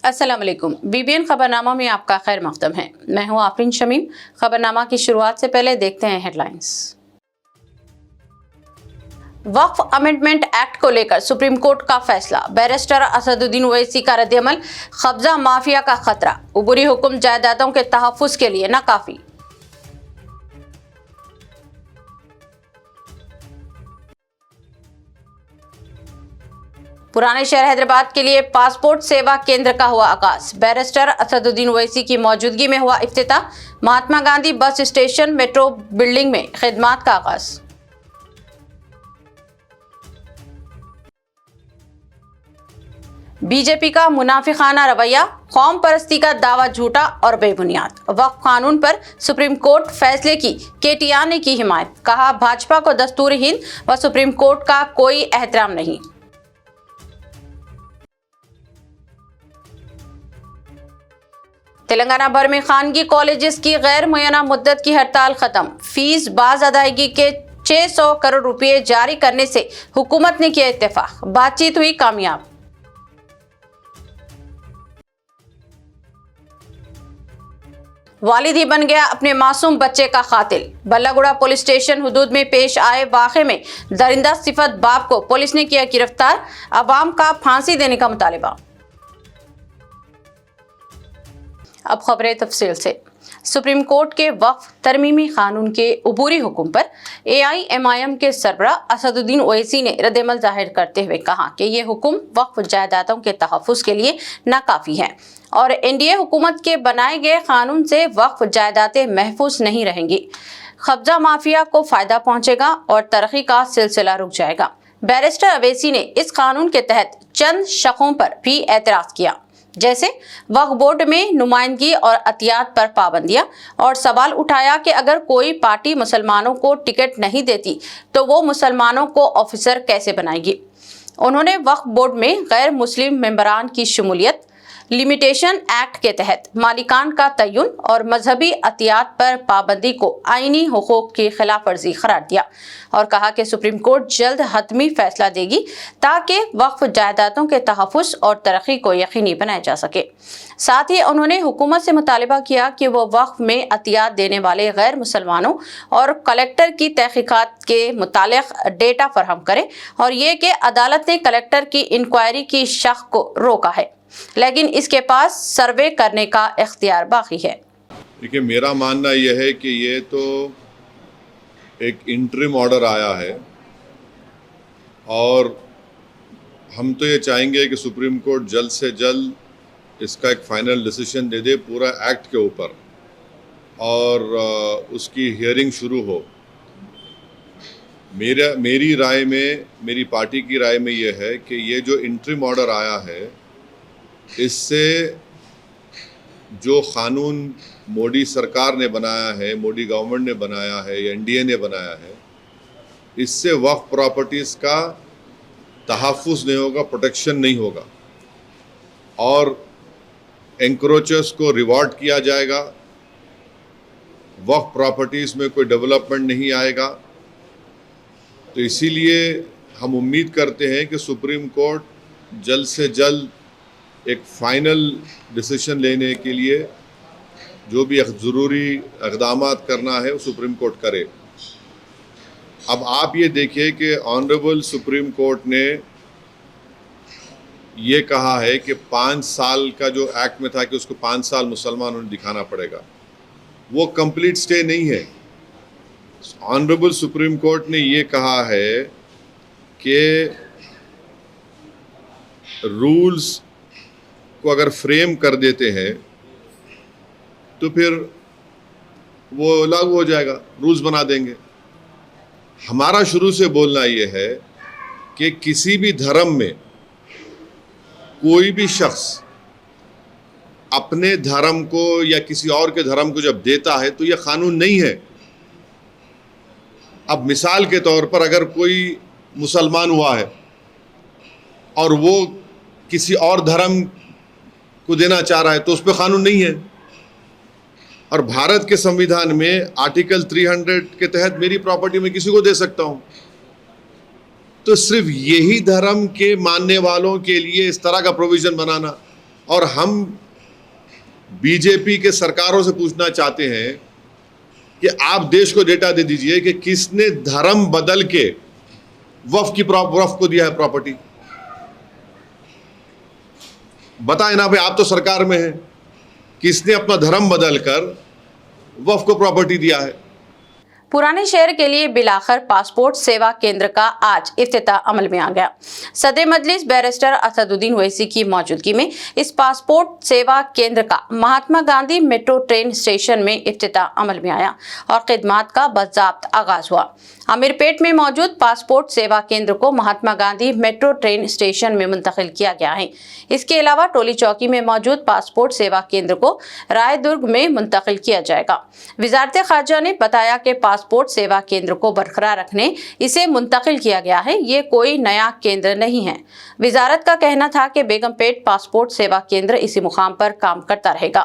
अस्सलाम वालेकुम। BBN खबरनामा में आपका खैर मकदम है। मैं हूं आफरीन शमीम। खबरनामा की शुरुआत से पहले देखते हैं हेडलाइंस। वक्फ अमेंडमेंट एक्ट को लेकर सुप्रीम कोर्ट का फैसला, बैरिस्टर असदुद्दीन ओवैसी का रद्दअमल, कब्जा माफिया का खतरा, उबूरी हुक्म जायदादों के तहफ्फुज के लिए नाकाफी। पुराने शहर हैदराबाद के लिए पासपोर्ट सेवा केंद्र का हुआ आगाज, बैरिस्टर असदुद्दीन ओवैसी की मौजूदगी में हुआ इफ्तिताह, Mahatma Gandhi bus station metro building में खिदमात का आगाज। बीजेपी का मुनाफिकाना रवैया, कौम परस्ती का दावा झूठा और बेबुनियाद, वक्फ कानून पर सुप्रीम कोर्ट फैसले की KTR ने की हिमायत, कहा भाजपा को दस्तूर हिंद व सुप्रीम कोर्ट का कोई एहतराम नहीं। तेलंगाना भर में खानगी कॉलेजेस की गैर मुय्यना मुद्दत की हड़ताल खत्म, फीस बाज अदायगी के 600 करोड़ रुपए जारी करने से हुकूमत ने किया इत्तेफाक, बातचीत हुई कामयाब। वालिद ही बन गया अपने मासूम बच्चे का कातिल, बल्लागुड़ा पुलिस स्टेशन हुदूद में पेश आए वाक़े में दरिंदा सिफत बाप को पुलिस ने किया गिरफ्तार, अवाम का फांसी देने का मुतालिबा। अब खबरें तफसील से। सुप्रीम कोर्ट के वक्फ तरमीमी कानून के उबूरी हुक्म पर AIMIM के सरबराह असदुद्दीन ओवैसी ने रद्दअमल जाहिर करते हुए कहा कि ये हुक्म वक्फ जायदादों के तहफ्फुज के लिए नाकाफी है और NDA हुकूमत के बनाए गए कानून से वक्फ जायदादें महफूज नहीं रहेंगी। कब्जा माफिया को फायदा पहुंचेगा और तरक्की का सिलसिला रुक जाएगा। बैरिस्टर ओवैसी ने इस कानून के तहत चंद शकों पर भी एतराज किया, जैसे वक्फ बोर्ड में नुमाइंदगी और अतियात पर पाबंदियां, और सवाल उठाया कि अगर कोई पार्टी मुसलमानों को टिकट नहीं देती तो वो मुसलमानों को ऑफिसर कैसे बनाएगी। उन्होंने वक्फ बोर्ड में गैर मुस्लिम मेंबरान की शमूलियत, लिमिटेशन एक्ट के तहत मालिकान का तयन और मजहबी अतियात पर पाबंदी को आईनी हुकूक की खिलाफ वर्जी करार दिया और कहा कि सुप्रीम कोर्ट जल्द हतमी फैसला देगी ताकि वक्फ जायदादों के तहफ्फुज और तरक्की को यकीनी बनाया जा सके। साथ ही उन्होंने हुकूमत से मुतालिबा किया कि वो वक्फ में अतियात देने वाले गैर मुसलमानों और कलेक्टर की तहकीकात के मुतालिक डेटा फराहम करे और ये कि अदालत ने कलेक्टर की इंक्वायरी की शक को रोका है, लेकिन इसके पास सर्वे करने का इख्तियार बाकी है। देखिए, मेरा मानना यह है कि ये तो एक इंटरिम ऑर्डर आया है और हम तो ये चाहेंगे कि सुप्रीम कोर्ट जल्द से जल्द इसका एक फाइनल डिसीजन दे दे पूरा एक्ट के ऊपर और उसकी हियरिंग शुरू हो। मेरी राय में, मेरी पार्टी की राय में ये है कि ये जो इंटरिम ऑर्डर आया है इससे जो कानून मोदी सरकार ने बनाया है, मोदी गवर्नमेंट ने बनाया है या NDA ने बनाया है, इससे वक्फ प्रॉपर्टीज़ का तहफ्फुज नहीं होगा, प्रोटेक्शन नहीं होगा और एंक्रोचर्स को रिवॉर्ड किया जाएगा, वक्फ प्रॉपर्टीज़ में कोई डेवलपमेंट नहीं आएगा। तो इसीलिए हम उम्मीद करते हैं कि सुप्रीम कोर्ट जल्द से जल्द एक फाइनल डिसीजन लेने के लिए जो भी ज़रूरी इक़दामात करना है वो सुप्रीम कोर्ट करे। अब आप ये देखिए कि ऑनरेबल सुप्रीम कोर्ट ने ये कहा है कि 5 साल का जो एक्ट में था कि उसको 5 साल मुसलमानों ने दिखाना पड़ेगा, वो कंप्लीट स्टे नहीं है। ऑनरेबल सुप्रीम कोर्ट ने ये कहा है कि रूल्स को अगर फ्रेम कर देते हैं तो फिर वो लागू हो जाएगा, रूल्स बना देंगे। हमारा शुरू से बोलना ये है कि किसी भी धर्म में कोई भी शख्स अपने धर्म को या किसी और के धर्म को जब देता है तो ये कानून नहीं है। अब मिसाल के तौर पर अगर कोई मुसलमान हुआ है और वो किसी और धर्म को देना चाह रहा है तो उस पर कानून नहीं है। और भारत के संविधान में आर्टिकल 300 के तहत मेरी प्रॉपर्टी में किसी को दे सकता हूं। तो सिर्फ यही धर्म के मानने वालों के लिए इस तरह का प्रोविजन बनाना اور ہم بی جے پی کے سرکاروں سے پوچھنا چاہتے ہیں کہ آپ دیش کو ڈیٹا دے دیجئے کہ کس نے دھرم بدل کے وقف کو دیا ہے پراپرٹی. بتائیں نا بھائی, آپ تو سرکار میں ہیں, کس نے اپنا دھرم بدل کر وقف کو پراپرٹی دیا ہے. پرانے شہر کے لیے بلاخر پاسپورٹ سیوا کیندر کا آج افتتاح عمل میں آ گیا. صدر مجلس بیرسٹر اسد الدین اویسی کی موجودگی میں اس پاسپورٹ سیوا کیندر کا Mahatma Gandhi metro train station میں افتتاح عمل میں آیا اور خدمات کا باضابط آغاز ہوا. امیر پیٹ میں موجود پاسپورٹ سیوا کیندر کو Mahatma Gandhi metro train station میں منتقل کیا گیا ہے. اس کے علاوہ ٹولی چوکی میں موجود پاسپورٹ سیوا کیندر کو رائے درگ میں منتقل کیا جائے گا. وزارت خارجہ نے بتایا کہ پاسپورٹ سیوا کیندر کو برقرار رکھنے اسے منتقل کیا گیا ہے. یہ کوئی نیا کیندر نہیں ہے. وزارت کا کہنا تھا کہ بیگم پیٹ پاسپورٹ سیوا کیندر اسی مقام پر کام کرتا رہے گا.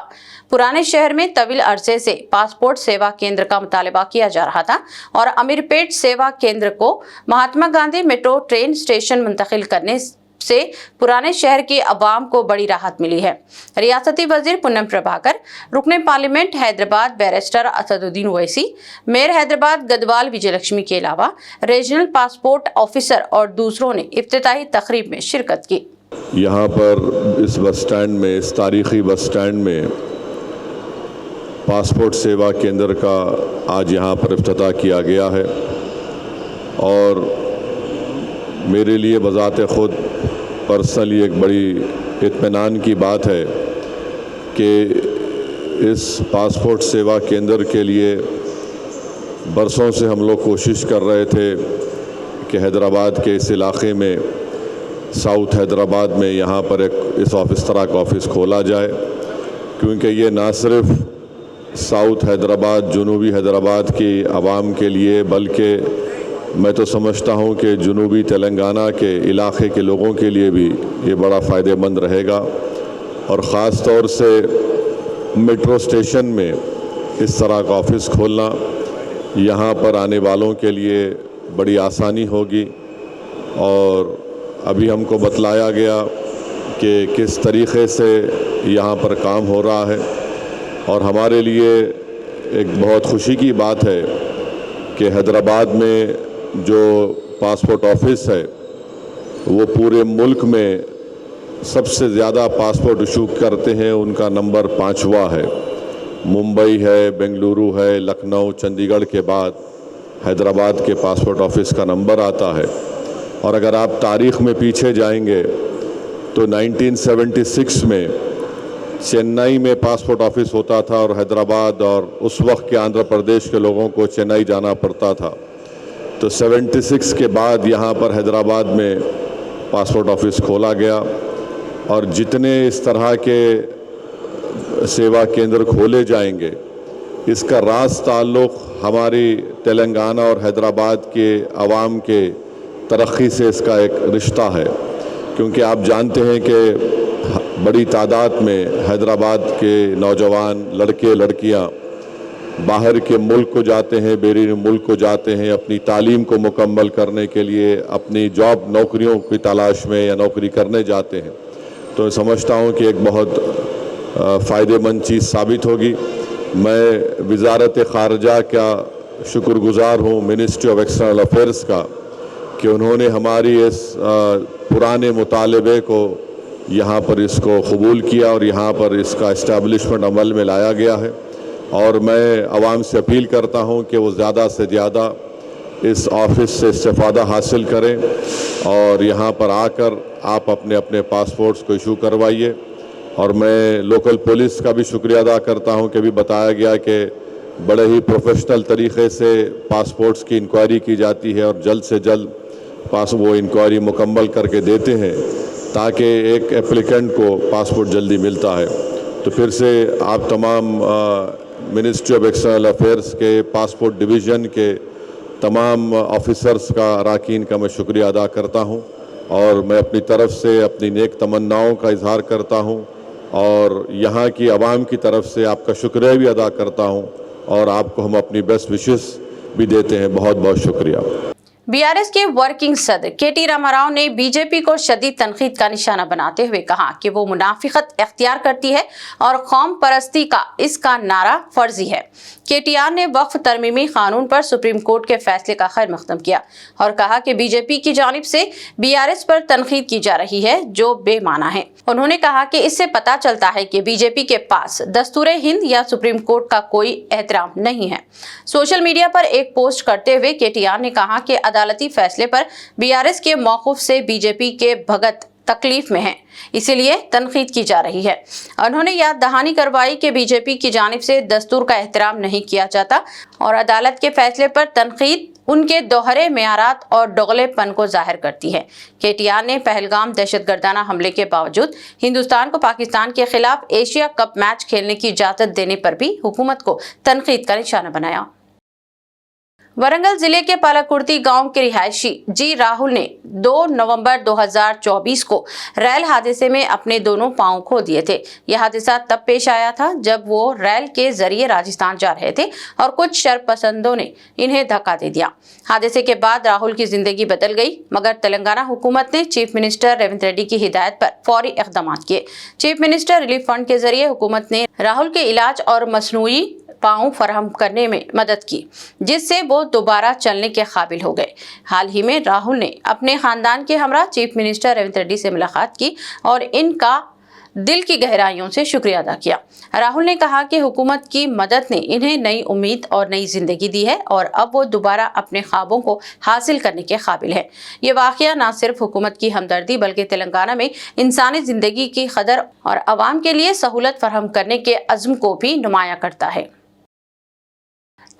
پرانے شہر میں طویل عرصے سے پاسپورٹ سیوا کیندر کا مطالبہ کیا جا رہا تھا اور امیر پیٹ سیوا کیندر کو Mahatma Gandhi metro train station منتقل کرنے سے پرانے شہر کے عوام کو بڑی راحت ملی ہے. ریاستی وزیر پونم پربھاکر, رکن پارلیمنٹ حیدرآباد بیرسٹر اسد الدین اویسی, میئر حیدرآباد گدوال وجے لکشمی کے علاوہ ریجنل پاسپورٹ آفیسر اور دوسروں نے افتتاحی تقریب میں شرکت کی. یہاں پر اس بس سٹینڈ میں, اس تاریخی بس سٹینڈ میں پاسپورٹ سیوا کیندر کا آج یہاں پر افتتاح کیا گیا ہے اور میرے لیے بذات خود پرسنلی ایک بڑی اطمینان کی بات ہے کہ اس پاسپورٹ سیوا کیندر کے لیے برسوں سے ہم لوگ کوشش کر رہے تھے کہ حیدرآباد کے اس علاقے میں, ساؤتھ حیدرآباد میں, یہاں پر اس طرح کا آفس کھولا جائے, کیونکہ یہ نہ صرف ساؤتھ حیدرآباد, جنوبی حیدرآباد کی عوام کے لیے, بلکہ میں تو سمجھتا ہوں کہ جنوبی تلنگانہ کے علاقے کے لوگوں کے لیے بھی یہ بڑا فائدہ مند رہے گا. اور خاص طور سے میٹرو اسٹیشن میں اس طرح کا آفس کھولنا یہاں پر آنے والوں کے لیے بڑی آسانی ہوگی. اور ابھی ہم کو بتلایا گیا کہ کس طریقے سے یہاں پر کام ہو رہا ہے اور ہمارے لیے ایک بہت خوشی کی بات ہے کہ حیدرآباد میں جو پاسپورٹ آفس ہے وہ پورے ملک میں سب سے زیادہ پاسپورٹ ایشو کرتے ہیں, ان کا نمبر 5واں ہے. ممبئی ہے, بنگلورو ہے, لکھنؤ, چندی گڑھ کے بعد حیدرآباد کے پاسپورٹ آفس کا نمبر آتا ہے. اور اگر آپ تاریخ میں پیچھے جائیں گے تو 1976 میں چنئی میں پاسپورٹ آفس ہوتا تھا اور حیدرآباد اور اس وقت کے آندھرا پردیش کے لوگوں کو چنئی جانا پڑتا تھا. تو 76 کے بعد یہاں پر حیدرآباد میں پاسپورٹ آفس کھولا گیا اور جتنے اس طرح کے سیوا کیندر کھولے جائیں گے اس کا راز تعلق ہماری تلنگانہ اور حیدرآباد کے عوام کے ترقی سے اس کا ایک رشتہ ہے. کیونکہ آپ جانتے ہیں کہ بڑی تعداد میں حیدرآباد کے نوجوان لڑکے لڑکیاں باہر کے ملک کو جاتے ہیں, بیرون ملک کو جاتے ہیں اپنی تعلیم کو مکمل کرنے کے لیے, اپنی جاب نوکریوں کی تلاش میں یا نوکری کرنے جاتے ہیں. تو سمجھتا ہوں کہ ایک بہت فائدہ مند چیز ثابت ہوگی. میں وزارت خارجہ کا شکر گزار ہوں, منسٹری آف ایکسٹرنل افیئرس کا, کہ انہوں نے ہماری اس پرانے مطالبے کو یہاں پر اس کو قبول کیا اور یہاں پر اس کا اسٹیبلشمنٹ عمل میں لایا گیا ہے. اور میں عوام سے اپیل کرتا ہوں کہ وہ زیادہ سے زیادہ اس آفس سے استفادہ حاصل کریں اور یہاں پر آ کر آپ اپنے اپنے پاسپورٹس کو ایشو کروائیے. اور میں لوکل پولیس کا بھی شکریہ ادا کرتا ہوں کہ بھی بتایا گیا کہ بڑے ہی پروفیشنل طریقے سے پاسپورٹس کی انکوائری کی جاتی ہے اور جلد سے جلد وہ انکوائری مکمل کر کے دیتے ہیں تاکہ ایک اپلیکنٹ کو پاسپورٹ جلدی ملتا ہے. تو پھر سے آپ تمام منسٹری آف ایکسٹرنل افیئرس کے پاسپورٹ ڈویژن کے تمام آفیسرز کا, اراکین کا میں شکریہ ادا کرتا ہوں اور میں اپنی طرف سے اپنی نیک تمناؤں کا اظہار کرتا ہوں اور یہاں کی عوام کی طرف سے آپ کا شکریہ بھی ادا کرتا ہوں اور آپ کو ہم اپنی بیسٹ وشز بھی دیتے ہیں. بہت بہت شکریہ. बीआरएस के वर्किंग सदर केटी रामाराव ने बीजेपी को शदीद तनकीद का निशाना बनाते हुए कहा कि वो मुनाफिकत इख्तियार करती है और कौम परस्ती का इसका नारा फर्जी है। केटीआर ने वक्फ तरमीमी कानून पर सुप्रीम कोर्ट के फैसले का खैर मकदम किया और कहा कि बीजेपी की जानिब से बीआरएस पर तनकीद की जा रही है जो बेमाना है। उन्होंने कहा कि इससे पता चलता है कि बीजेपी के पास दस्तूरे हिंद या सुप्रीम कोर्ट का कोई एहतराम नहीं है। सोशल मीडिया पर एक पोस्ट करते हुए केटीआर ने कहा कि अदालती फैसले पर बीआरएस के मौक़िफ़ से बीजेपी के भगत तकलीफ में है, इसीलिए तनकीद की जा रही है। उन्होंने याद दहानी करवाई कि बीजेपी की जानिब से दस्तूर का एहतराम नहीं किया जाता और अदालत के फैसले पर तनकीद उनके दोहरे मेयारात और दोगलेपन को जाहिर करती है। केटीआर ने पहलगाम दहशतगर्दाना हमले के बावजूद हिंदुस्तान को पाकिस्तान के खिलाफ एशिया कप मैच खेलने की इजाजत देने पर भी हुकूमत को तनकीद का निशाना बनाया। वरंगल जिले के पालाकुर्ती गांव के रिहायशी जी राहुल ने 2 नवंबर 2024 को रेल हादसे में अपने दोनों पांव खो दिए थे। यह हादसा तब पेश आया था जब वो रेल के जरिए राजस्थान जा रहे थे और कुछ शरपसंदों ने इन्हें धक्का दे दिया। हादसे के बाद राहुल की जिंदगी बदल गई, मगर तेलंगाना हुकूमत ने चीफ मिनिस्टर रेवंत रेड्डी की हिदायत पर फौरी इक़दाम किए। चीफ मिनिस्टर रिलीफ फंड के जरिए हुकूमत ने राहुल के इलाज और मसनूई पाँव फराहम करने में मदद की, जिससे वो दोबारा चलने के काबिल हो गए। हाल ही में राहुल ने अपने खानदान के हमरा चीफ मिनिस्टर रेवंत रेड्डी से मुलाकात की और इनका दिल की गहराइयों से शुक्रिया अदा किया। राहुल ने कहा कि हुकूमत की मदद ने इन्हें नई उम्मीद और नई जिंदगी दी है और अब वो दोबारा अपने ख्वाबों को हासिल करने के काबिल है। ये वाकया न सिर्फ हुकूमत की हमदर्दी बल्कि तेलंगाना में इंसानी जिंदगी की कदर और आवाम के लिए सहूलत फराहम करने के अज़्म को भी नुमाया करता है।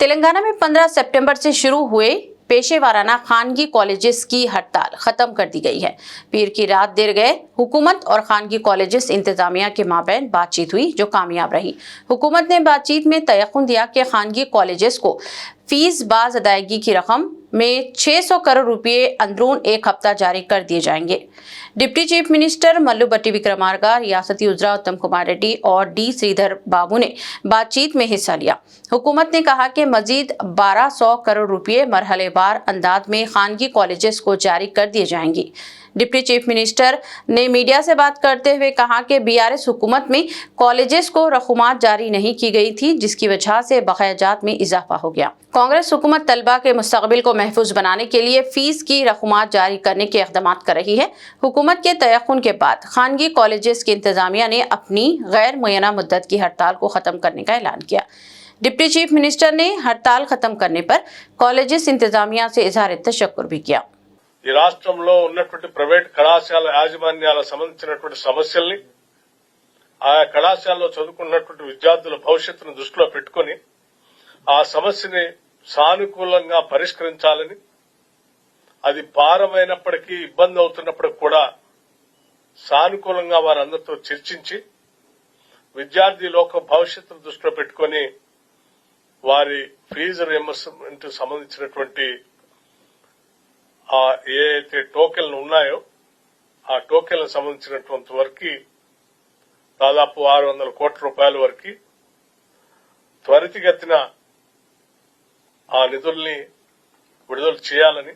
तेलंगाना में 15 सितंबर से शुरू हुए पेशेवाराना खानगी कॉलेजेस की हड़ताल खत्म कर दी गई है। पीर की रात देर गए हुकूमत और खानगी कॉलेजेस इंतजामिया के माबैन बातचीत हुई जो कामयाब रही। हुकूमत ने बातचीत में तयक़ुन दिया कि खानगी कॉलेजेस को फीस बाज अदायगी की रकम में 600 करोड़ रुपए अंदरून एक हफ्ता जारी कर दिए जाएंगे। डिप्टी चीफ मिनिस्टर मल्लू भट्टी विक्रमार्का, रियासती उज़रा उत्तम कुमार रेड्डी और डी श्रीधर बाबू ने बातचीत में हिस्सा लिया। हुकूमत ने कहा कि मजीद 1200 करोड़ रुपए मरहलेवार अंदाज में खानगी कॉलेजेस को जारी कर दिए जाएंगी। डिप्टी चीफ मिनिस्टर ने मीडिया से बात करते हुए कहा कि बीआरएस हुकूमत में कॉलेजेस को रकूमात जारी नहीं की गई थी, जिसकी वजह से बकायाजात में इजाफा हो गया। कांग्रेस हुकूमत तलबा के मुस्तकबिल को महफूज बनाने के लिए फीस की रकूमात जारी करने के इक़दाम कर रही है। हुकूमत के तयक़ुन के बाद खानगी कॉलेजेस की इंतजामिया ने अपनी गैर मुय्यना मुद्दत की हड़ताल को ख़त्म करने का ऐलान किया। डिप्टी चीफ मिनिस्टर ने हड़ताल खत्म करने पर कॉलेजेस इंतजामिया से इजहार तशक्कुर भी किया। ఈ రాష్ట్రంలో ఉన్నటువంటి ప్రైవేట్ కళాశాల యాజమాన్యాలకు సంబంధించినటువంటి సమస్యల్ని ఆయా కళాశాలలో చదువుకున్నటువంటి విద్యార్థుల భవిష్యత్తును దృష్టిలో పెట్టుకుని ఆ సమస్యని సానుకూలంగా పరిష్కరించాలని, అది భారమైనప్పటికీ ఇబ్బంది అవుతున్నప్పటికీ కూడా సానుకూలంగా వారందరితో చర్చించి విద్యార్థి లోక భవిష్యత్తును దృష్టిలో పెట్టుకుని వారి ఫీజు రియంబర్స్మెంట్ సంబంధించినటువంటి ఏదైతే టోకెన్లు ఉన్నాయో ఆ టోకెన్లకు సంబంధించినటువంటి వరకు దాదాపు 600 కోట్ల రూపాయల వరకు త్వరితగతిన ఆ నిధుల్ని విడుదల చేయాలని,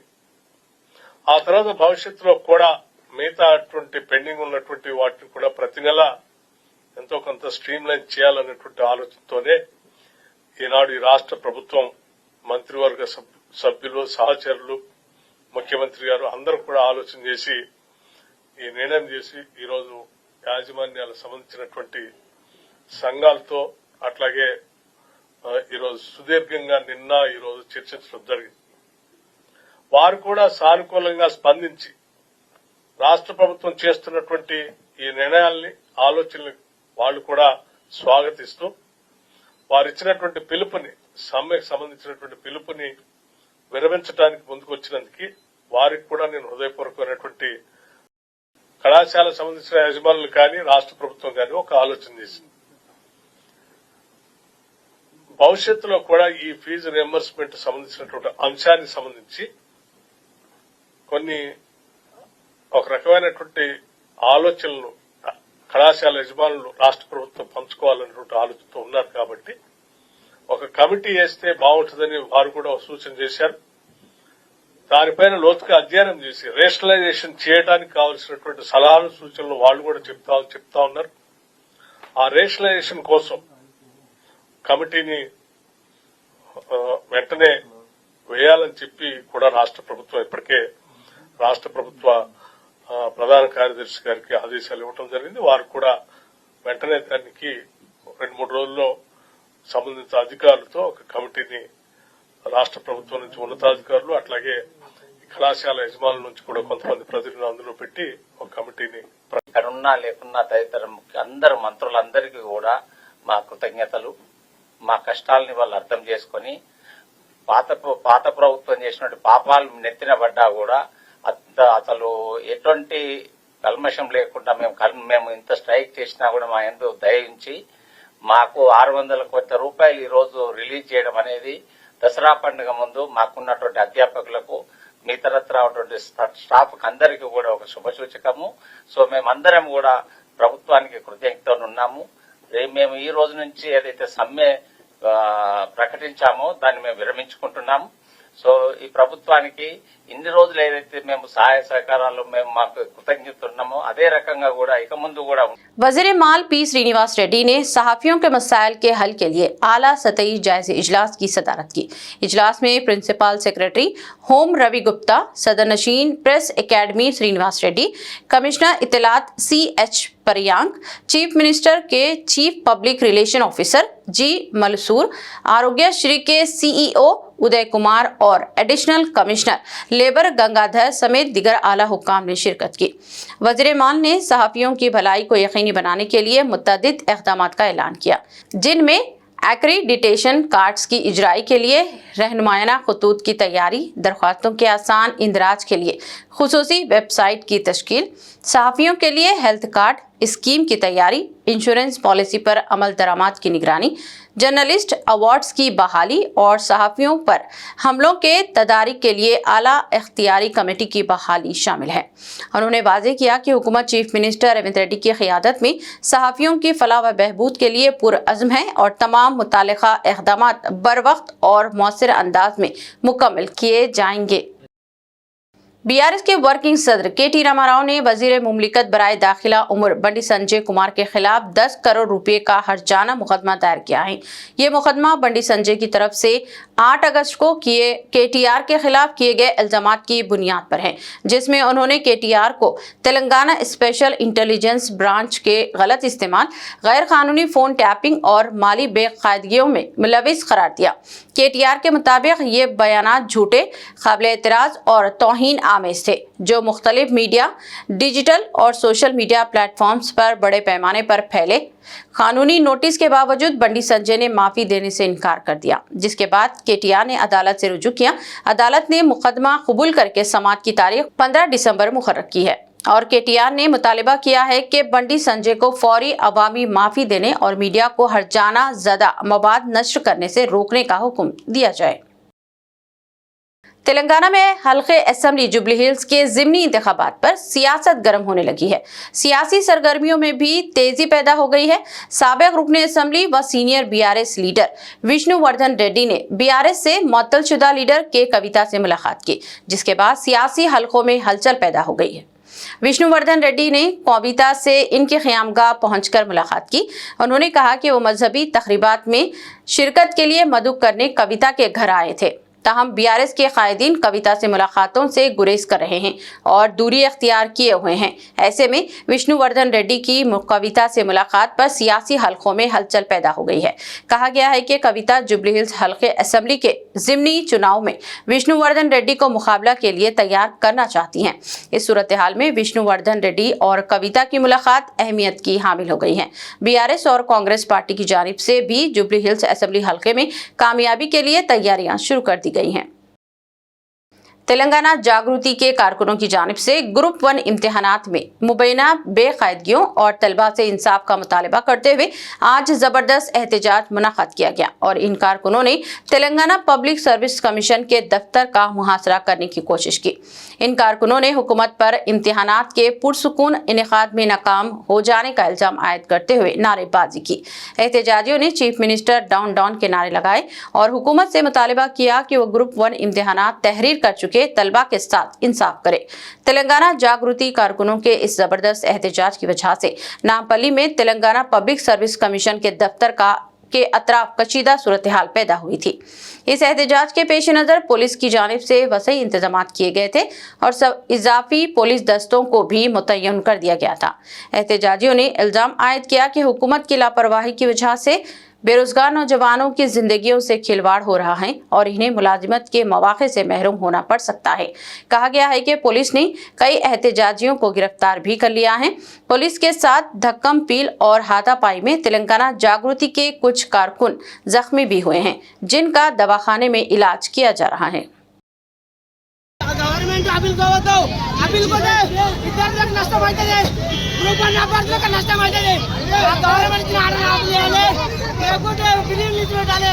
ఆ తర్వాత భవిష్యత్తులో కూడా మిగతాటువంటి పెండింగ్ ఉన్నటువంటి వాటిని కూడా ప్రతి నెల ఎంతో కొంత స్ట్రీమ్ లైన్ చేయాలనేటువంటి ఆలోచనతోనే ఈనాడు ఈ రాష్ట్ర ప్రభుత్వం మంత్రివర్గ సభ్యులు, సహచరులు, ముఖ్యమంత్రి గారు అందరూ కూడా ఆలోచన చేసి ఈ నిర్ణయం చేసి ఈరోజు యాజమాన్యాలకు సంబంధించినటువంటి సంఘాలతో అట్లాగే ఈరోజు సుదీర్ఘంగా నిన్న ఈరోజు చర్చించడం జరిగింది. వారు కూడా సానుకూలంగా స్పందించి రాష్ట్ర ప్రభుత్వం చేస్తున్నటువంటి ఈ నిర్ణయాల్ని, ఆలోచనలు వాళ్ళు కూడా స్వాగతిస్తూ వారిచ్చినటువంటి పిలుపుని, సమ్మెకు సంబంధించినటువంటి పిలుపుని విరమించడానికి ముందుకు వచ్చినందుకు వారికి కూడా నేను హృదయపూర్వకమైనటువంటి కళాశాలకు సంబంధించిన యజమానులు కానీ రాష్ట్ర ప్రభుత్వం కానీ ఒక ఆలోచన చేసింది. భవిష్యత్తులో కూడా ఈ ఫీజు రియంబర్స్మెంట్ సంబంధించినటువంటి అంశానికి సంబంధించి కొన్ని ఒక రకమైనటువంటి ఆలోచనలు కళాశాల యజమానులు రాష్ట్ర ప్రభుత్వం పంచుకోవాలనేటువంటి ఆలోచనతో ఉన్నారు. కాబట్టి ఒక కమిటీ వేస్తే బాగుంటుందని వారు కూడా సూచన చేశారు. దానిపైన లోతుగా అధ్యయనం చేసి రేషనలైజేషన్ చేయడానికి కావలసినటువంటి సలహాలు సూచనలు వాళ్ళు కూడా చెప్తా ఉన్నారు. ఆ రేషనలైజేషన్ కోసం కమిటీని వెంటనే వేయాలని చెప్పి కూడా రాష్ట్ర ప్రభుత్వం ఇప్పటికే రాష్ట్ర ప్రభుత్వ ప్రధాన కార్యదర్శి గారికి ఆదేశాలు ఇవ్వడం జరిగింది. వారు కూడా వెంటనే దానికి 2-3 రోజుల్లో సంబంధిత అధికారులతో ఒక కమిటీని రాష్ట్ర ప్రభుత్వం నుంచి ఉన్నతాధికారులు అట్లాగే కళాశాల యజమానుల నుంచి కూడా కొంతమంది ప్రతినిధులు అందులో పెట్టి ఒక కమిటీని ఇక్కడ ఉన్నా లేకున్నా తదితర అందరు మంత్రులందరికీ కూడా మా కృతజ్ఞతలు. మా కష్టాలని వాళ్ళు అర్థం చేసుకుని పాత ప్రభుత్వం చేసినటువంటి పాపాలు నెత్తిన పడ్డా కూడా అసలు ఎటువంటి కల్మషం లేకుండా మేము ఇంత స్ట్రైక్ చేసినా కూడా మా యందు దయించి మాకు 600 కోట్ల రూపాయలు ఈ రోజు రిలీజ్ చేయడం అనేది దసరా పండుగ ముందు మాకున్నటువంటి అధ్యాపకులకు మిగతా రావటువంటి స్టాఫ్ అందరికీ కూడా ఒక శుభసూచకము. సో మేమందరం కూడా ప్రభుత్వానికి కృతజ్ఞతలు ఉన్నాము. మేము ఈ రోజు నుంచి ఏదైతే సమ్మె ప్రకటించామో దాన్ని మేము విరమించుకుంటున్నాము. సో ఈ ప్రభుత్వానికి ఇన్ని రోజులు ఏదైతే మేము సహాయ సహకారాలు మేము మాకు కృతజ్ఞతలు ఉన్నామో అదే రకంగా కూడా ఇక ముందు కూడా. वज़ीर माल पी श्रीनिवास रेड्डी ने सहाफियों के मसाइल के हल के लिए आला सतही जायजे इजलास की सदारत की। इजलास में principal secretary home Ravi Gupta, सदर नशीन press academy Srinivas Reddy, commissioner इत्तलात CH परियांक, चीफ मिनिस्टर के chief public relation officer G Malsur, Aarogyasri के CEO उदय कुमार और एडिशनल कमिश्नर लेबर गंगाधर समेत दिगर आला हुक्काम ने शिरकत की। वज़ीर माल ने सहाफियों की भलाई को यकीनी बनाने के लिए मुतअद्दिद इक़दामात का ऐलान किया, जिनमें एक्रीडिटेशन कार्ड्स की इजराई के लिए रहनुमायाना खतूत की तैयारी, दरख्वास्तों के आसान इंदराज के लिए खुसूसी वेबसाइट की तश्कील, सहाफियों के लिए हेल्थ कार्ड स्कीम की तैयारी, इंश्योरेंस पॉलिसी पर अमल दरामद की निगरानी, जर्नलिस्ट अवार्ड्स की बहाली और सहाफियों पर हमलों के तदारीक के लिए आला इख्तियारी कमेटी की बहाली शामिल है। उन्होंने वाज़ेह किया कि हुकूमत चीफ मिनिस्टर रेवंत रेड्डी की क़यादत में सहाफियों की फलाह व बहबूद के लिए पुरअज़्म है और तमाम मुतालिका इक़दामात बरवक्त और मौसर अंदाज में मुकम्मल किए जाएंगे। BRS के वर्किंग सदर KT रामाराव ने वजीर मुमलिकत बराए दाखिला उम्र बंडी संजय कुमार के खिलाफ 10 करोड़ रुपए का हर्जाना मुकदमा दायर किया है। ये मुकदमा बंडी संजय की तरफ से 8 अगस्त को KTR के खिलाफ किए गए इल्जामात की बुनियाद पर है, जिसमें उन्होंने KTR को तेलंगाना स्पेशल इंटेलिजेंस ब्रांच के गलत इस्तेमाल, गैर कानूनी फोन टैपिंग और माली बेकायदगियों में मुलविस करार दिया। KTR के मुताबिक ये बयानात झूठे, काबिल एतराज़ और तौहीन आमेज थे, जो मुख्तलिफ मीडिया, डिजिटल और सोशल मीडिया प्लेटफॉर्म्स पर बड़े पैमाने पर फैले। कानूनी नोटिस के बावजूद बंडी संजय ने माफी देने से इनकार कर दिया, जिसके बाद KTR ने अदालत से रुजू किया। अदालत ने मुकदमा कबूल करके समाअत की तारीख 15 दिसंबर मुकर्रर की है और KTR ने मुतालिबा किया है कि बंडी संजय को फौरी अवामी माफी देने और मीडिया को हर्जाना ज़दा मवाद नश्र करने से रोकने का हुक्म दिया जाए। तेलंगाना में हल्के असेंबली जुबली हिल्स के ज़िमनी इंतखाबात पर सियासत गर्म होने लगी है। सियासी सरगर्मियों में भी तेजी पैदा हो गई है। साबिक रुकने असेंबली व senior BRS leader Vishnuvardhana Reddy ने BRS से मुअत्तलशुदा लीडर के कविता से मुलाकात की, जिसके बाद सियासी हलकों में हलचल पैदा हो गई है। विष्णुवर्धन रेड्डी ने कविता से इनके क़यामगाह पहुंचकर मुलाकात की। उन्होंने कहा कि वो मजहबी तकरीबात में शिरकत के लिए मदु करने कविता के घर आए थे, ताहम BRS के कायदीन कविता से मुलाकातों से गुरेज कर रहे हैं और दूरी अख्तियार किए हुए हैं। ऐसे में विष्णुवर्धन रेड्डी की कविता से मुलाकात पर सियासी हलकों में हलचल पैदा हो गई है। कहा गया है कि कविता जुबली हिल्स हल्के असेंबली के ज़िमनी चुनाव में विष्णुवर्धन रेड्डी को मुकाबला के लिए तैयार करना चाहती हैं। इस सूरत हाल में विष्णुवर्धन रेड्डी और कविता की मुलाकात अहमियत की हामिल हो गई है। BRS और कांग्रेस पार्टी की जानिब से भी जुबली हिल्स असेंबली हल्के में कामयाबी के लिए तैयारियां शुरू कर दी गई हैं। तेलंगाना जागृति के कारकुनों की जानिब से ग्रुप 1 इम्तिहानात में मुबैना बेकायदगियों और तलबा से इंसाफ का मुतालबा करते हुए आज ज़बरदस्त एहतजाज मुनक़द किया गया और इन कारकुनों ने तेलंगाना पब्लिक सर्विस कमीशन के दफ्तर का मुहासरा करने की कोशिश की। इन कारकुनों ने हुकूमत पर इम्तिहानात के पुरसुकून इनेकाद में नाकाम हो जाने का इल्ज़ाम आयद करते हुए नारेबाजी की। एहतजाजियों ने चीफ मिनिस्टर डाउन डाउन के नारे लगाए और हुकूमत से मुतालबा किया कि वो ग्रुप 1 इम्तिहानात तहरीर कर चुके के तलबा के साथ इंसाफ करे। तेलंगाना जागृति कारकुनों के इस जबरदस्त एहतजाज की वजह से नामपल्ली में तेलंगाना पब्लिक सर्विस कमीशन के दफ्तर के अतराफ कशीदा सूरत हाल पैदा हुई थी। इस एहतजाज के पेश नज़र पुलिस की जानिब से वसी इंतजाम किए गए थे और सब इजाफी पुलिस दस्तों को भी मुतय्यन कर दिया गया था। एहतजाजियों ने इल्जाम आयद किया कि हुकूमत की लापरवाही की वजह से बेरोजगार नौजवानों की जिंदगियों से खिलवाड़ हो रहा है और इन्हें मुलाजिमत के मौके से महरूम होना पड़ सकता है। कहा गया है कि पुलिस ने कई एहतजाजियों को गिरफ्तार भी कर लिया है। पुलिस के साथ धक्कम पील और हाथापाई में तेलंगाना जागृति के कुछ कारकुन जख्मी भी हुए हैं, जिनका दवाखाने में इलाज किया जा रहा है। గవర్నమెంట్ అప్పీల్ కొట్టే విద్యార్థులకు నష్టం అవుతుంది, గ్రూప్ వన్ అభ్యర్థులకు నష్టం అవుతుంది. ఆ గవర్నమెంట్ ఆర్డర్ ఆఫ్ చేయాలి, లేకుంటే బిల్లులు నిలిచి పెట్టాలి.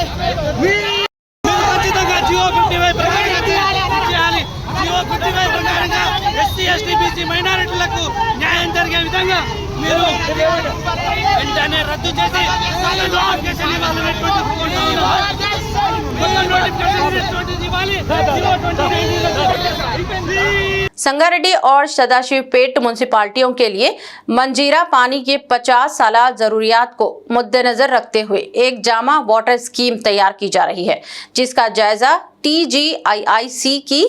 ఖచ్చితంగా జియో 55 ప్రకారంగా చేయాలి. జియో 55 ప్రకారంగా ఎస్సీ ఎస్టీ బీసీ మైనారిటీలకు న్యాయం జరిగే విధంగా మీరు వెంటనే రద్దు చేసి నోటిఫికేషన్ संगारेड्डी और सदाशिवपेट म्युनिसिपालिटियों के लिए मंजीरा पानी की 50 साल जरूरियात को मद्देनजर रखते हुए एक जामा वाटर स्कीम तैयार की जा रही है, जिसका जायजा TGIIC की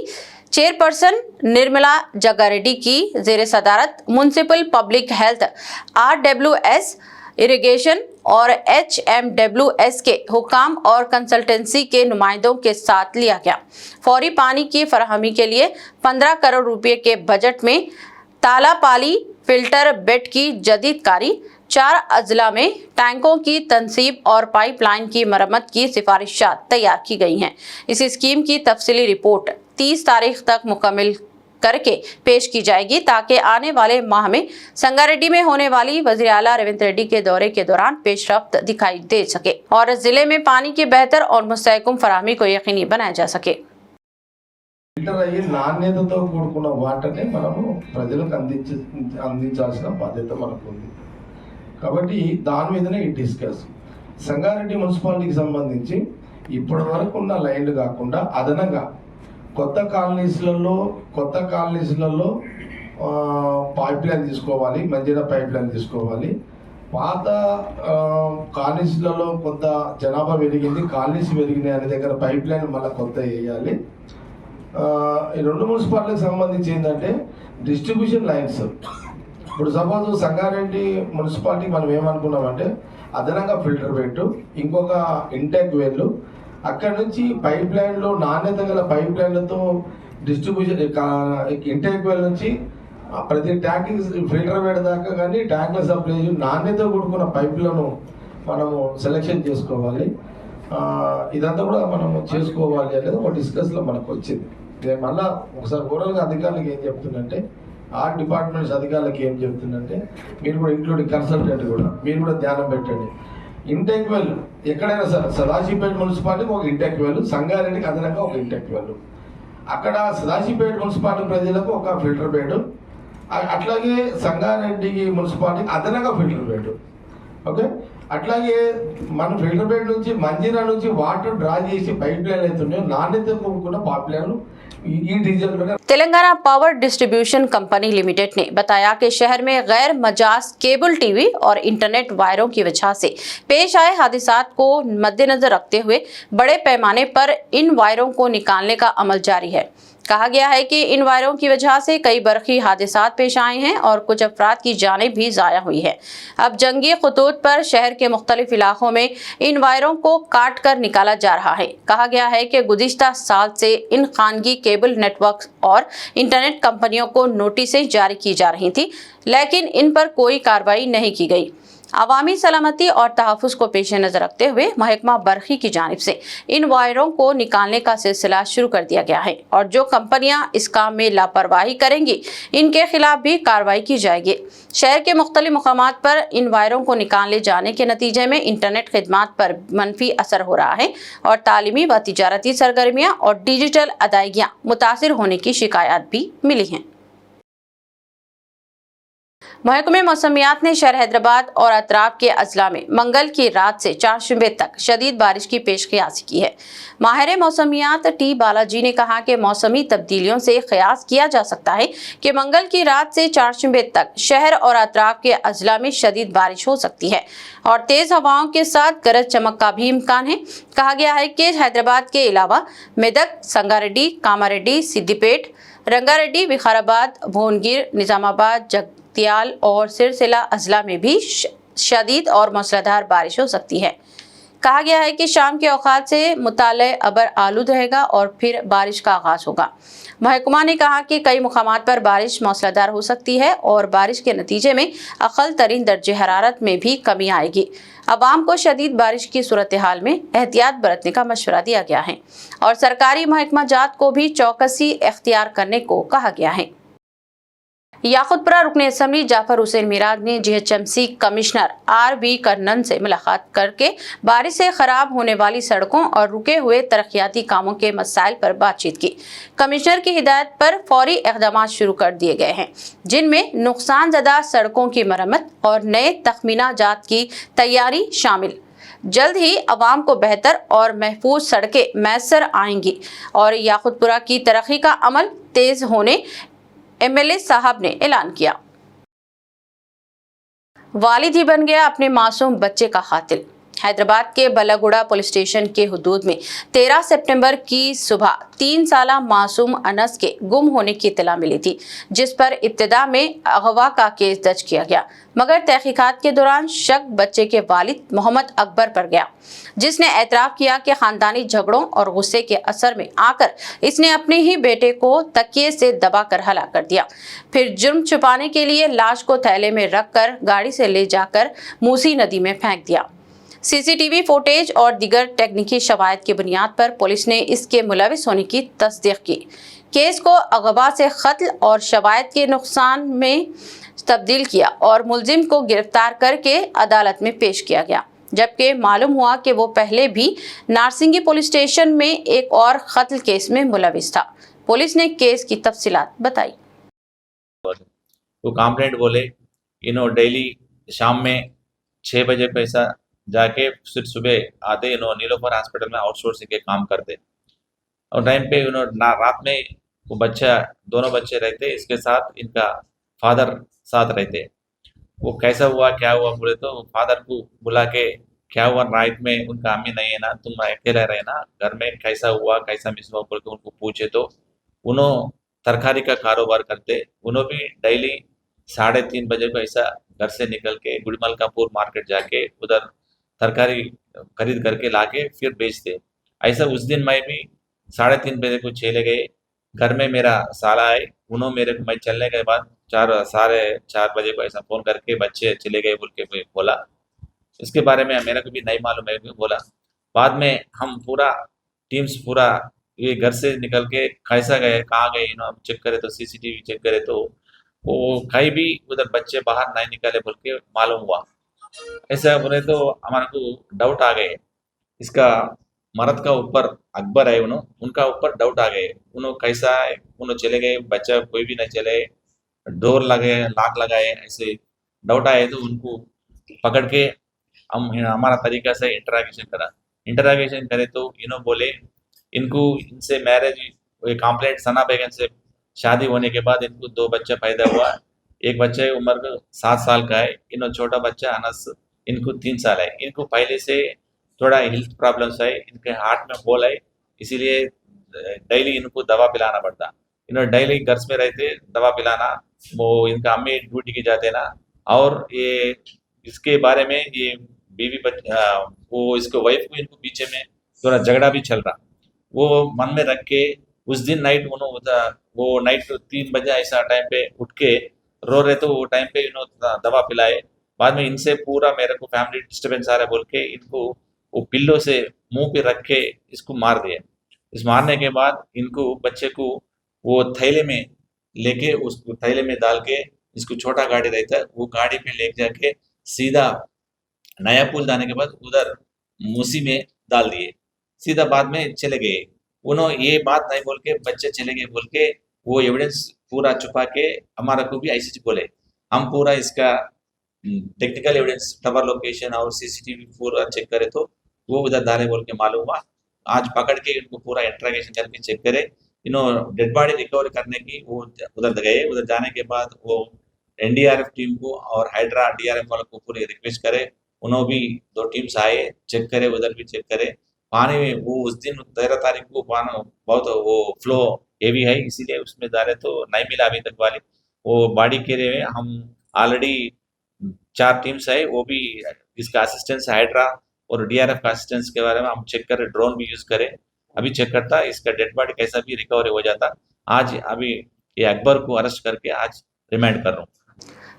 चेयरपर्सन निर्मला जग्गारेड्डी की जेर सदारत municipal public health RWS irrigation और HMWS के हुकाम और कंसल्टेंसी के नुमाइंदों के साथ लिया गया। फौरी पानी की फराहमी के लिए 15 करोड़ रुपए के बजट में तालापाली फिल्टर बेड की जदीदकारी, 4 अजला में टैंकों की तनसीब और पाइपलाइन की मरम्मत की सिफारिशात तैयार की गई हैं। इस स्कीम की तफसीली रिपोर्ट 30 तारीख तक मुकम्मल करके पेश की जाएगी, ताकि आने वाले माह में संगारेड्डी में होने वाली वज़ीर आला रेवंत रेड्डी के दौरे के दौरान पेशरफ्त दिखाई दे सके और जिले में पानी की बेहतर और मुस्तहकम फराहमी को यकीनी बनाया जा सके। ఫిల్టర్ అయ్యి నాణ్యతతో కూడుకున్న వాటర్ని మనము ప్రజలకు అందించాల్సిన బాధ్యత మనకు ఉంది. కాబట్టి దాని మీదనే ఈ డిస్కస్. సంగారెడ్డి మున్సిపాలిటీకి సంబంధించి ఇప్పటి వరకు ఉన్న లైన్లు కాకుండా అదనంగా కొత్త కాలనీస్లలో పైప్ లైన్ తీసుకోవాలి, మంజీరా పైప్ లైన్ తీసుకోవాలి. పాత కాలనీస్లలో కొంత జనాభా పెరిగింది, కాలనీస్ పెరిగినాయి అనే దగ్గర పైప్ లైన్ మళ్ళీ కొత్త వేయాలి. ఈ రెండు మున్సిపాలిటీకి సంబంధించి ఏంటంటే డిస్ట్రిబ్యూషన్ లైన్స్. ఇప్పుడు సపోజ్ సంగారెడ్డి మున్సిపాలిటీ మనం ఏమనుకున్నామంటే అదనంగా ఫిల్టర్ పెట్టు, ఇంకొక ఇంటెక్ వెళ్ళు, అక్కడ నుంచి పైప్ లైన్లో నాణ్యత గల పైప్ లైన్లతో డిస్ట్రిబ్యూషన్ ఇంటెక్ వెల్ నుంచి ప్రతి ట్యాంక్ ఫిల్టర్ పెట్టదాకా కానీ ట్యాంక్ల సప్లై నాణ్యత కూడుకున్న పైపులను మనము సెలెక్షన్ చేసుకోవాలి. ఇదంతా కూడా మనము చేసుకోవాలి అనేది ఒక డిస్కస్లో మనకు వచ్చింది. నేను మళ్ళీ ఒకసారి ఓవరాల్గా అధికారులకు ఏం చెప్తుందంటే, ఆ డిపార్ట్మెంట్స్ అధికారులకు ఏం చెప్తుందంటే, మీరు కూడా ఇంక్లూడింగ్ కన్సల్టెంట్ కూడా మీరు కూడా ధ్యానం పెట్టండి. ఇంటెక్ వెల్ ఎక్కడైనా సదాశివపేట మున్సిపాలిటీకి ఒక ఇంటెక్ వెల్, సంగారెడ్డికి అదనంగా ఒక ఇంటెక్ వెల్, అక్కడ సదాశివపేట మున్సిపాలిటీ ప్రజలకు ఒక ఫిల్టర్ బెడ్, అట్లాగే సంగారెడ్డి మున్సిపాలిటీకి అదనంగా ఫిల్టర్ బెడ్. ఓకే, అట్లాగే మనం ఫిల్టర్ బెడ్ నుంచి మంజీరా నుంచి వాటర్ డ్రా చేసి పైప్ లైన్ అవుతున్నాయో నాణ్యత కూడుకున్న పైప్ లైన్ ఈ डीजल में। Telangana power distribution company limited ने बताया कि शहर में गैर मजाज केबल टीवी और इंटरनेट वायरों की वजह से पेश आए हादसात को मद्देनजर रखते हुए बड़े पैमाने पर इन वायरों को निकालने का अमल जारी है। कहा गया है कि इन वायरों की वजह से कई बरकी हादसात पेश आए हैं और कुछ अफराद की जानें भी ज़ाया हुई है। अब जंगी खतूत पर शहर के मुख्तलिफ इलाकों में इन वायरों को काट कर निकाला जा रहा है। कहा गया है कि गुज़िश्ता साल से इन खानगी केबल नेटवर्क और इंटरनेट कंपनियों को नोटिसें जारी की जा रही थी, लेकिन इन पर कोई कार्रवाई नहीं की गई। अवामी सलामती और तहफ़्फ़ुज़ को पेश नज़र रखते हुए महकमा बरक़ी की जानिब से इन वायरों को निकालने का सिलसिला शुरू कर दिया गया है और जो कंपनियां इस काम में लापरवाही करेंगी इनके खिलाफ भी कार्रवाई की जाएगी। शहर के मुख्तलिफ मकामात पर इन वायरों को निकाले जाने के नतीजे में इंटरनेट खिदमात पर मनफी असर हो रहा है और तालीमी व तिजारती सरगर्मियाँ और डिजिटल अदायगियाँ मुतासिर होने की शिकायत भी मिली हैं। महकमे मौसमियात ने शहर हैदराबाद और अतराफ के अजला में मंगल की रात से चारशंबे तक शदीद बारिश की पेशकयासी की है। माहिर मौसमियात टी बालाजी ने कहा कि मौसमी तब्दीलियों से कयास किया जा सकता है कि मंगल की रात से चारशंबे तक शहर और अतराफ के अजला में शदीद बारिश हो सकती है और तेज हवाओं के साथ गरज चमक का भी इम्कान है। कहा गया है कि हैदराबाद के अलावा मेदक, संगारेड्डी, कामारेड्डी, सिद्दीपेट, रंगारेड्डी, विकाराबाद, भुवनगिर, निजामाबाद, जगतियाल और सिरसिला अजला में भी शदीद और मूसलाधार बारिश हो सकती है। कहा गया है कि शाम के औकात से मुताले अबर आलूद रहेगा और फिर बारिश का आगाज होगा। महकमा ने कहा कि कई मुकामात पर बारिश मूसलाधार हो सकती है और बारिश के नतीजे में अक़ल तरीन दर्जे हरारत में भी कमी आएगी। अवाम को शदीद बारिश की सूरत हाल में एहतियात बरतने का मशवरा दिया गया है और सरकारी महकमा जात को भी चौकसी इख्तियार करने को कहा गया है। याकुतपुरा रुकने असम्बली जाफर हुसैन मिराज ने GHMC कमिश्नर RB कर्नन से मुलाकात करके बारिश से खराब होने वाली सड़कों और रुके हुए तरक्याती कामों के मसाइल पर बातचीत की। कमिश्नर की हिदायत पर फौरी इक़दाम शुरू कर दिए गए हैं, जिनमें नुकसान ज़दा सड़कों की मरम्मत और नए तखमीना जात की तैयारी शामिल। जल्द ही अवाम को बेहतर और महफूज सड़कें मैसर आएंगी और याकुतपुरा की तरक्की का अमल तेज होने MLA साहब ने ऐलान किया। वालिद ही बन गया अपने मासूम बच्चे का कातिल। हैदराबाद के बल्लागुड़ा पुलिस स्टेशन के हुदूद में 13 सितंबर की सुबह 3 साला मासूम अनस के गुम होने की इत्तला मिली थी, जिस पर इब्तिदा में अगवा का केस दर्ज किया गया, मगर तहकीकात के दौरान शक बच्चे के वालिद मोहम्मद अकबर पर गया, जिसने एतराफ़ किया कि खानदानी झगड़ों और गुस्से के असर में आकर इसने अपने ही बेटे को तकिए से दबाकर हलाक कर दिया। फिर जुर्म छुपाने के लिए लाश को थैले में रखकर गाड़ी से ले जाकर मूसी नदी में फेंक दिया। CCTV फुटेज और दीगर टेक्निकी शवाहिद की बुनियाद पर पुलिस ने इसके मुलविस होने की तस्दीक की। केस को अगवा से कत्ल और शवाहिद के नुकसान में तब्दील किया और मुलजिम को गिरफ्तार करके अदालत में पेश किया गया, जबकि मालूम हुआ कि वो पहले भी नारसिंगी पुलिस स्टेशन में एक और कत्ल केस में मुलविस था। पुलिस ने केस की तफसीलात बताई। तो कंप्लेंट बोले डेली शाम में 6 बजे पैसा जाके फिर सुबह आते नीलोफर हॉस्पिटल में आउटसोर्सिंग के काम करते और टाइम पे रात में वो दोनों बच्चे रहते, इसके साथ इनका फादर साथ रहते। वो कैसा हुआ क्या हुआ बोले तो फादर को बुला के क्या हुआ, रात में उनका अम्मी नहीं है ना, तुम अकेले रहे ना घर में, कैसा हुआ कैसा मिस हुआ बोल के उनको पूछे तो उन्होंने तरकारी का कारोबार करते। उन्होंने भी डेली 3:30 बजे को ऐसा घर से निकल के गुड़मलकापुर मार्केट जाके उधर तरकारी खरीद करके लाके फिर बेचते। ऐसा उस दिन मैं भी 3:30 बजे को चले गए, घर में मेरा साला है, उन्होंने मेरे को मैं चलने के बाद 4:30 बजे को ऐसा फ़ोन करके बच्चे चले गए बोल के बोला। इसके बारे में मेरे को भी नहीं मालूम है बोला। बाद में हम पूरा टीम्स पूरा ये घर से निकल के कैसा गए कहाँ गए चेक करे तो CCTV चेक करे तो वो कहीं भी उधर बच्चे बाहर नहीं निकले बोल के मालूम हुआ। ऐसा बोले तो हमारे को डाउट आ गए, इसका मर्द का ऊपर अकबर है उनका ऊपर डाउट आ गए। उन्होंने कैसा है, उन्होंने चले गए, बच्चा कोई भी नहीं चले, डोर लगे लॉक लगाए, ऐसे डाउट आए तो उनको पकड़ के हम हमारा तरीका से इंटरागेशन करे तो बोले इनको इनसे मैरिज कंप्लेंट सना बेगम से शादी होने के बाद इनको 2 बच्चा पैदा हुआ। एक बच्चे उम्र 7 साल का है, छोटा बच्चा अनस इनको 3 साल है। इनको पहले से थोड़ा हेल्थ प्रॉब्लम्स है, इनके हार्ट में होल है, इसीलिए डेली इनको दवा पिलाना पड़ता। डेली घर में रहते दवा पिलाना, वो इनका अम्मी ड्यूटी की जाते ना, और ये इसके बारे में ये बीवी वो इसको वाइफ को इनको पीछे में थोड़ा झगड़ा भी चल रहा। वो मन में रख के उस दिन नाइट वो नाइट 3 बजे ऐसा टाइम पे उठ के रो रहे तो वो टाइम पे दवा पिलाए। बाद में इनसे पूरा मेरे को फैमिली डिस्टर्बेंस आ रहा है बोल के इनको वो पिल्लो से मुंह पे रख के इसको मार दिए। इस मारने के बाद इनको बच्चे को वो थैले में लेके उसको थैले में डाल के इसको छोटा गाड़ी रहता है वो गाड़ी पे ले जाके सीधा नया पुल जाने के बाद उधर मूसी में डाल दिए। सीधा बाद में चले गए। उन्होंने ये बात नहीं बोल के बच्चे चले गए बोल के वो एविडेंस पूरा छुपा के हमारा को भी ऐसे बोले। हम पूरा इसका टेक्निकल एविडेंस टावर लोकेशन और सीसीटीवी पूरा चेक करे तो वो उधर डाले बोल के मालूम हुआ। आज पकड़ के इनको पूरा इंट्रोगेशन करके चेक करे, डेड बॉडी रिकवर करने की वो उधर गए। उधर जाने के बाद वो एनडीआरएफ टीम को और हाइड्रा डीआरएफ वालों को पूरी रिक्वेस्ट करे, उन्होंने भी 2 टीम्स आए, चेक करे, उधर भी चेक करे। पानी में वो उस दिन 13 तारीख को पानी बहुत वो फ्लो हेवी है, इसीलिए उसमें जा रहे तो नहीं मिला अभी तक वाली वो बॉडी के लिए। हम ऑलरेडी 4 टीम्स है, वो भी इसका असिस्टेंस हाइड्रा और डीआरएफ का असिस्टेंस के बारे में हम चेक करें, ड्रोन भी यूज करें, अभी चेक करता है इसका डेड बॉडी कैसा भी रिकवरी हो जाता। आज अभी ये अकबर को अरेस्ट करके आज रिमांड कर रहा हूँ।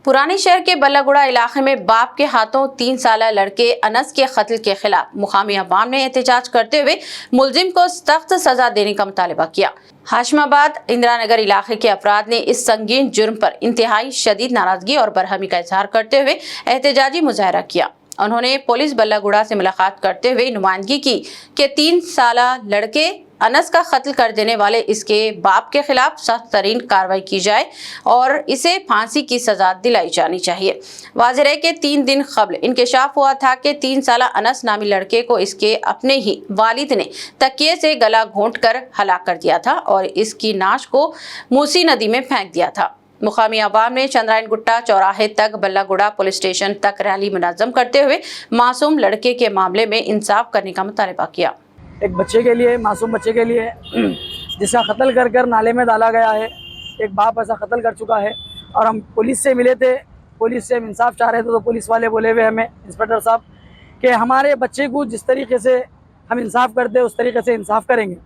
पुरानी शहर के बल्लागुड़ा इलाके में बाप के हाथों 3 साला लड़के अनस के कत्ल के खिलाफ मुकामी अवाम ने एहतजाज करते हुए मुलजिम को सख्त सजा देने का मुतालबा किया। हाशमाबाद इंदिरा नगर इलाके के अफराद ने इस संगीन जुर्म पर इंतहाई शदीद नाराजगी और बरहमी का इजहार करते हुए एहतजाजी मुजाहरा किया। उन्होंने पुलिस बल्लागुड़ा से मुलाकात करते हुए नुमाइंदगी की कि 3 साला लड़के अनस का कत्ल कर देने वाले इसके बाप के खिलाफ सख्त तरीन कार्रवाई की जाए और इसे फांसी की सजा दिलाई जानी चाहिए। वाज़ेह है कि 3 दिन कबल इंकशाफ हुआ था कि 3 साला अनस नामी लड़के को इसके अपने ही वालिद ने तकिए से गला घोंट कर हलाक कर दिया था और इसकी नाश को मूसी नदी में फेंक दिया था। मुकामी अवाम ने चंद्रायन गुट्टा चौराहे तक बल्लागुड़ा पुलिस स्टेशन तक रैली मुनज़्ज़म करते हुए मासूम लड़के के मामले में इंसाफ करने का मुतालबा किया। एक बच्चे के लिए, मासूम बच्चे के लिए जिसका कत्ल कर कर नाले में डाला गया है, एक बाप ऐसा कत्ल कर चुका है और हम पुलिस से मिले थे, पुलिस से हम इंसाफ चाह रहे थे तो पुलिस वाले बोले हुए हमें इंस्पेक्टर साहब कि हमारे बच्चे को जिस तरीके से हम इंसाफ करते हैं उस तरीके से इंसाफ करेंगे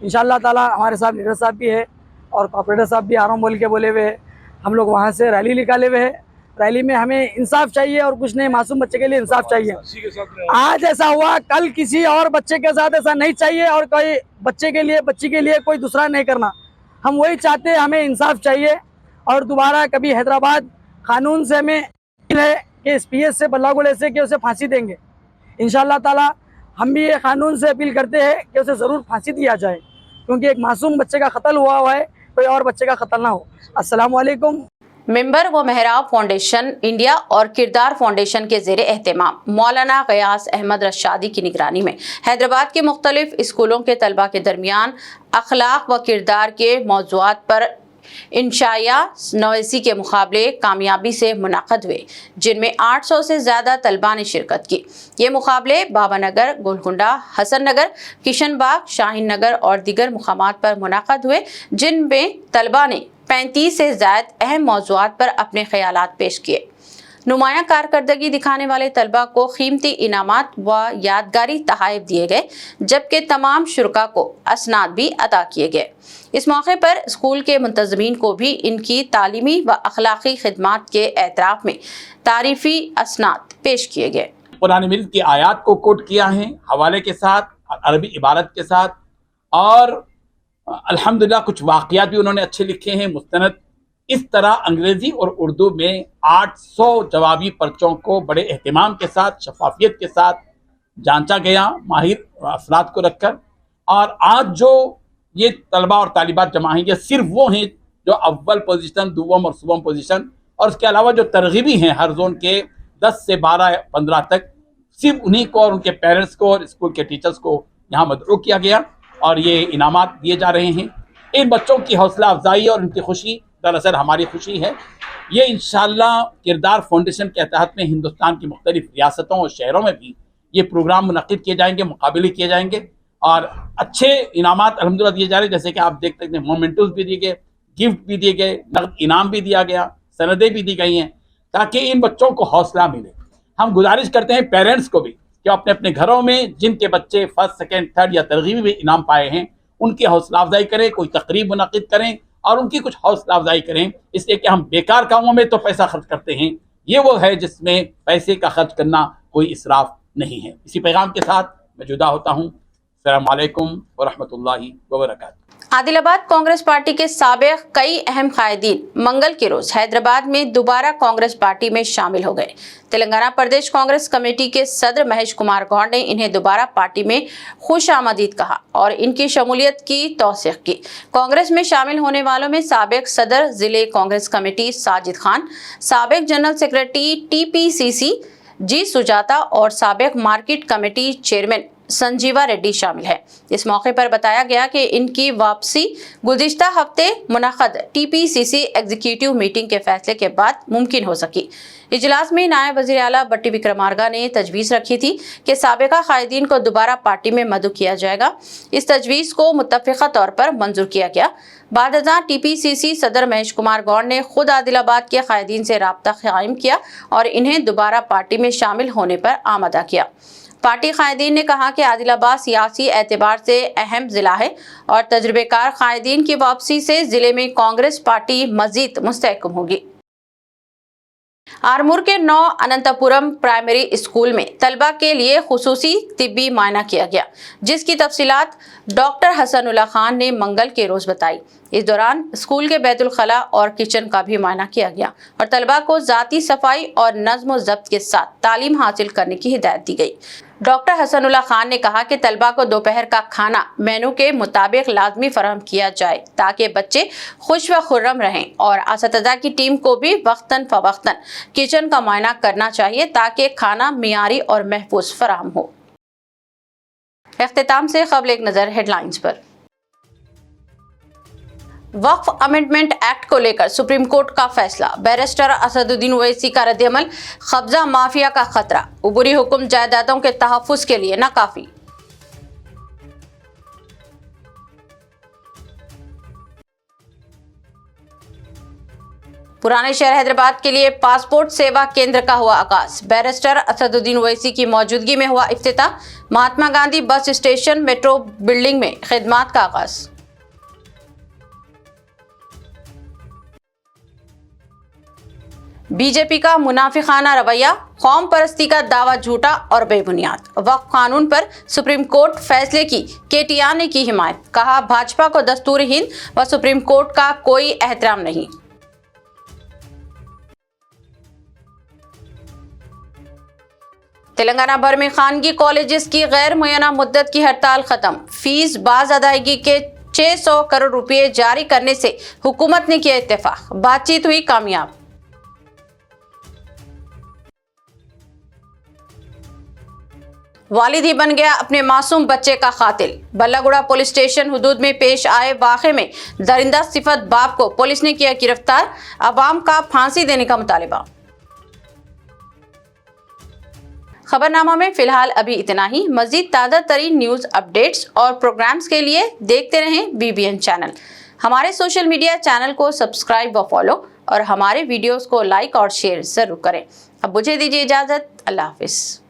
इंशाअल्लाह ताला। हमारे साथ लीडर साहब भी है और कॉपरेटर साहब भी आ रहा हूँ बोल के बोले हुए हैं। हम लोग वहाँ से रैली निकाले हुए हैं, रैली में हमें इंसाफ चाहिए और कुछ नहीं, मासूम बच्चे के लिए इंसाफ चाहिए। आज ऐसा हुआ, कल किसी और बच्चे के साथ ऐसा नहीं चाहिए और कोई बच्चे के लिए कोई दूसरा नहीं करना। हम वही चाहते हैं, हमें इंसाफ चाहिए और दोबारा कभी हैदराबाद कानून से हमें है कि PS से बल्लागुड़े से कि उसे फांसी देंगे इंशाअल्लाह ताला। हम भी ये कानून से अपील करते हैं कि उसे ज़रूर फांसी दिया जाए क्योंकि एक मासूम बच्चे का कत्ल हुआ है, कोई और बच्चे का कत्ल ना हो। अस्सलाम वालेकुम। मेंबर व मेहराब फाउंडेशन इंडिया और किरदार फाउंडेशन के ज़ेरे एहतमाम मौलाना गयास अहमद रशादी की निगरानी में हैदराबाद के मुख्तलिफ स्कूलों के तलबा के दरमियान अखलाक व किरदार के मौज़ूआत पर इंशाया नवसी के मुकाबले कामयाबी से मुनाक़द हुए, जिनमें 800 से ज़्यादा तलबा ने शिरकत की। ये मुकाबले बाबानगर, गोलकुंडा, हसन नगर, किशन बाग, शाहीन नगर और दीगर मुकामात पर मुनाक़द हुए, जिनमें तलबा ने 35 से ज़ायद अहम मौज़ूआत पर अपने ख़यालात पेश किए। नुमायाँ कारकर्दगी दिखाने वाले तलबा को कीमती इनामात व यादगारी तोहफ़े दिए गए, जबकि तमाम शुरका को असनाद भी अता किए गए। इस मौके पर स्कूल के मुंतज़मीन को भी इनकी तालीमी व अखलाकी खिदमात के एतराफ़ में तारीफ़ी असनाद पेश किए गए। कुरान मजीद की आयात को कोट किया है हवाले के साथ, अरबी इबारत के साथ, और अल्हम्दुलिल्लाह कुछ वाक़ियात भी उन्होंने अच्छे लिखे हैं मुस्तनद। इस तरह अंग्रेज़ी और उर्दू में 800 जवाबी पर्चों को बड़े एहतमाम के साथ, शफाफियत के साथ जांचा गया माहिर अफराद को रखकर। और आज जो ये तलबा और तालिबात जमा हैं, ये सिर्फ वो हैं जो अव्वल पोजीशन, दुवम और सुवम पोजीशन, और उसके अलावा जो तरगीबी हैं हर जोन के 10 से 12-15 तक, सिर्फ उन्हीं को और उनके पेरेंट्स को और स्कूल के टीचर्स को यहाँ मदऊ किया गया और ये इनामात दिए जा रहे हैं। इन बच्चों की हौसला अफजाई और उनकी खुशी दरअसल हमारी खुशी है। ये इंशाअल्लाह किरदार फाउंडेशन के तहत में हिंदुस्तान की मुख्तलिफ रियासतों और शहरों में भी ये प्रोग्राम मुनक़िद किए जाएंगे, मुकाबले किए जाएंगे और अच्छे इनामात अल्हम्दुलिल्लाह दिए जा रहे हैं। जैसे कि आप देख सकते हैं, मोमेंटोज भी दिए गए, गिफ्ट भी दिए गए, नकद इनाम भी दिया गया, सनदें भी दी गई हैं ताकि इन बच्चों को हौसला मिले। हम गुजारिश करते हैं पेरेंट्स को भी कि अपने अपने घरों में जिनके बच्चे फर्स्ट, सेकेंड, थर्ड या तरगीबी में इनाम पाए हैं उनकी हौसला अफजाई करें, कोई तकरीब मुनक़िद करें और उनकी कुछ हौसला अफजाई करें। इसलिए कि हम बेकार कामों में तो पैसा खर्च करते हैं, ये वो है जिसमें पैसे का खर्च करना कोई इसराफ नहीं है। इसी पैगाम के साथ मैं जुदा होता हूँ। अस्सलामु अलैकुम व रहमतुल्लाहि व बरकातुहू। आदिलाबाद कांग्रेस पार्टी के साबिक कई अहम कायदीन मंगल के रोज हैदराबाद में दोबारा कांग्रेस पार्टी में शामिल हो गए। तेलंगाना प्रदेश कांग्रेस कमेटी के सदर महेश कुमार गौड़ ने इन्हें दोबारा पार्टी में खुश आमदीद कहा और इनकी शमूलियत की तौसीक की। कांग्रेस में शामिल होने वालों में साबिक सदर जिले कांग्रेस कमेटी साजिद खान, साबिक general secretary TPCC G Sujata और साबिक market committee chairman Sanjeeva Reddy शामिल है। इस मौके पर बताया गया कि इनकी वापसी गुज़िश्ता हफ्ते मुनक़द TPCC एग्जीक्यूटिव मीटिंग के फैसले के बाद मुमकिन हो सकी। इजलास में नायब वज़ीर आला बट्टी विक्रमार्का ने तजवीज़ रखी थी कि साबिका कायदीन को दोबारा पार्टी में मदऊ किया जाएगा। इस तजवीज़ को मुत्तफ़िक़ा तौर पर मंजूर किया गया। बादअज़ां TPCC सदर महेश कुमार गौड़ ने खुद आदिलाबाद के कायदीन से राब्ता कायम किया और इन्हें दोबारा पार्टी में शामिल होने पर आमादा किया। पार्टी कायदीन ने कहा कि आदिलाबाद सियासी एतबार से अहम जिला है और तजुर्बेकार कायदीन की वापसी से जिले में कांग्रेस पार्टी मजीद मुस्तहकम होगी। आरमूर के 9 अनंतपुरम प्राइमरी स्कूल में तलबा के लिए खुसूसी तिब्बी मायना किया गया, जिसकी तफसीलात डॉक्टर हसनुल्लाह खान ने मंगल के रोज बताई। इस दौरान स्कूल के बैतुल खला और किचन का भी मायना किया गया और तलबा को जाती सफाई और नज्म व ज़ब्त के साथ तालीम हासिल करने की हिदायत दी गई। डॉक्टर हसनुल्लाह खान ने कहा कि तलबा को दोपहर का खाना मेनू के मुताबिक लाजमी फराहम किया जाए ताकि बच्चे खुश व खुर्रम रहें और असतिज़ा की टीम को भी वक्तन फवक्तन किचन का मायना करना चाहिए ताकि खाना मियारी और महफूज फराहम हो। इख्तिताम से क़ब्ल एक नज़र हेडलाइंस पर। वक्फ अमेंडमेंट एक्ट को लेकर सुप्रीम कोर्ट का फैसला, बैरिस्टर असदुद्दीन ओवैसी का रद्दअमल, कब्जा माफिया का खतरा, उबूरी हुक्म जायदादों के तहफ़्फ़ुज़ के लिए नाकाफी। पुराने शहर हैदराबाद के लिए पासपोर्ट सेवा केंद्र का हुआ आगाज, बैरिस्टर असदुद्दीन ओवैसी की मौजूदगी में हुआ इफ्तिताह, Mahatma Gandhi bus station metro building में खिदमात का आगाज। बीजेपी का मुनाफिकाना रवैया, कौम परस्ती का दावा झूठा और बेबुनियाद। वक्फ कानून पर सुप्रीम कोर्ट फैसले की KTR ने की हिमायत, कहा भाजपा को दस्तूर हिंद व सुप्रीम कोर्ट का कोई एहतराम नहीं। तेलंगाना भर में खानगी कॉलेजेस की गैर मुय्यना मुद्दत की हड़ताल खत्म, फीस बाज अदायगी के 600 करोड़ रुपए जारी करने से हुकूमत ने किया इत्तेफाक, बातचीत हुई कामयाब। वालिद ही बन गया अपने मासूम बच्चे का कातिल, बल्लागुड़ा पुलिस स्टेशन हुदूद में पेश आए वाक़े में दरिंदा सिफत बाप को पुलिस ने किया गिरफ्तार, अवाम का फांसी देने का मुतालिबा। खबरनामा में फिलहाल अभी इतना ही। मजीद ताज़ा तरीन न्यूज़ अपडेट्स और प्रोग्राम्स के लिए देखते रहें BBN चैनल। हमारे सोशल मीडिया चैनल को सब्सक्राइब व फॉलो और हमारे वीडियोस को लाइक और शेयर जरूर करें। अब मुझे दीजिए इजाज़त, अल्लाह हाफिज़।